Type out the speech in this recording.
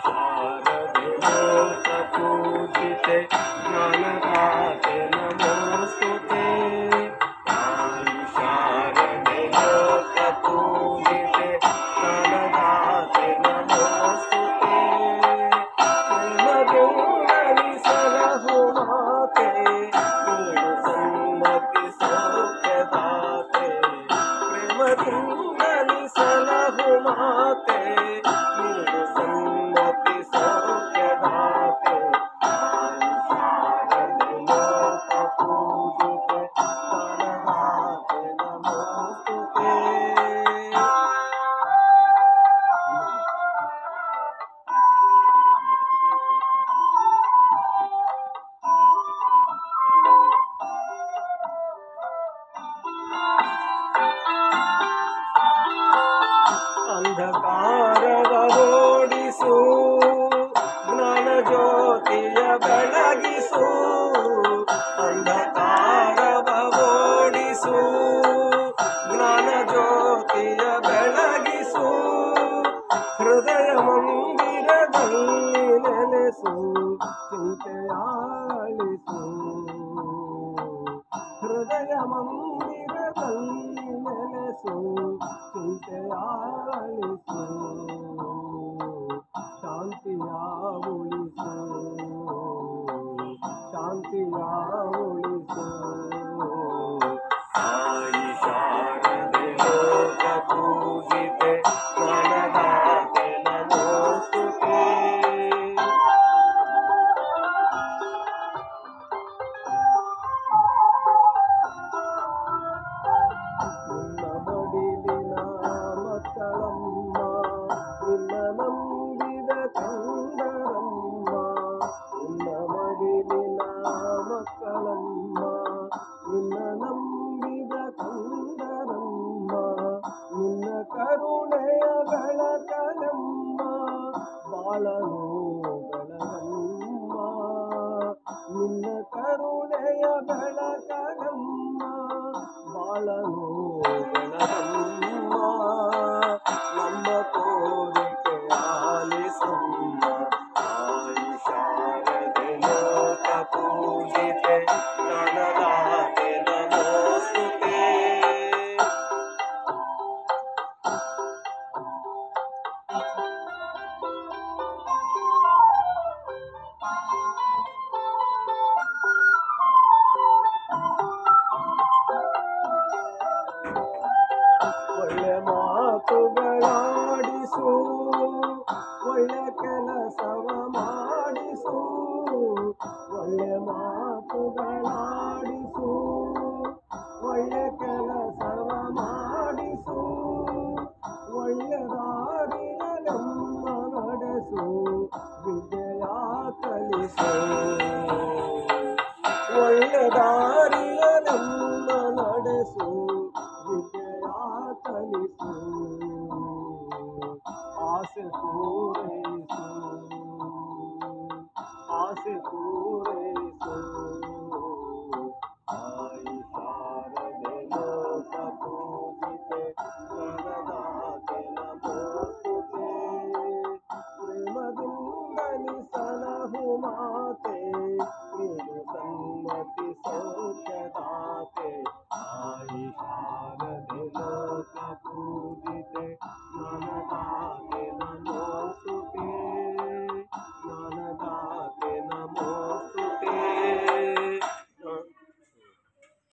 शारदे लोकपूजिते ज्ञानदाते नमोस्तुते। शारदे लोकपूजिते ज्ञानदाते नमोस्तुते। प्रेमगुणनि सलहु माते नीडु सन्मति सौख्यदाते। प्रेमगुणनि सलहु माते नीडु सन्मति सौख्यदाते। शारदे लोकपूजिते ज्ञानदाते नमोस्तुते। ಅಂಧಕಾರವ ಓಡಿಸು ಜ್ಞಾನ ಜ್ಯೋತಿಯ ಬೆಳಗಿಸು. ಅಂಧಕಾರವ ಓಡಿಸು ಜ್ಞಾನ ಜ್ಯೋತಿಯ ಬೆಳಗಿಸು. ಹೃದಯ ಮಂದಿರದಲ್ಲಿ ನೆಲೆಸು ಚಿಂತೆಯಾಳಿಸು. ಹೃದಯ ಮಂದಿರದಲ್ಲಿ ನೆಲೆಸು ಚಿಂತೆಯಾಳಿಸು. ಶಾಂತಿಯ ಉಳಿಸು ಶಾಂತಿಯ ಉಳಿಸು. ಸಾಯಿ ಶಾರದೆ ಲೋಕಪೂಜಿತೆ ಜ್ಞಾನದಾತೆ ನಮೋಸ್ತುತೆ. ನಿನ್ನ ಮಡಿಲಿನ ಮಕ್ಕಳಮ್ಮ ನಿನ್ನ ನಂಬಿದ ಕಂದರಮ್ಮ. ನಿನ್ನ ಮಡಿಲಿನ ಮಕ್ಕಳಮ್ಮ ನಿನ್ನ ನಂಬಿದ ಕಂದರಮ್ಮ. ನಿನ್ನ ಕರುಣೆಯ ಬೆಳಕಲಮ್ಮ ಬಾಳನು ಬೆಳಗಮ್ಮ. ನಿನ್ನ ಕರುಣೆಯ ಬೆಳಕಲಮ್ಮ ಬಾಳನು ಬೆಳಗಮ್ಮ. ನಮ್ಮ ಕೋರಿಕೆ ಆಲಿಸಮ್ಮ. ಸಾಯಿ ಶಾರದೆ ಲೋಕಪೂಜಿತೆ ಜ್ಞಾನದಾತೆ ನಮೋಸ್ತುತೆ. ಒಳ್ಳೆ ಮಾತುಗಳಾಡಿಸು ಒಳ್ಳೆ ಕೆಲಸವ ಮಾಡಿಸು. ಒಳ್ಳೆ ಮಾತುಗಳಾಡಿಸು ಒಳ್ಳೆ ಕೆಲಸವ ಮಾಡಿಸು. ಒಳ್ಳೆ ದಾರಿಯಲೆಮ್ಮ ನಡೆಸು ವಿದ್ಯೆಯ ಕಲಿಸು. ಒಳ್ಳೆ ದಾರಿಯಲೆಮ್ಮ ನಡೆಸು ವಿದ್ಯೆಯ ಕಲಿಸು. ಆಸೆ ಪೂರೈಸು ಆಸೆ ಪೂರೈಸು.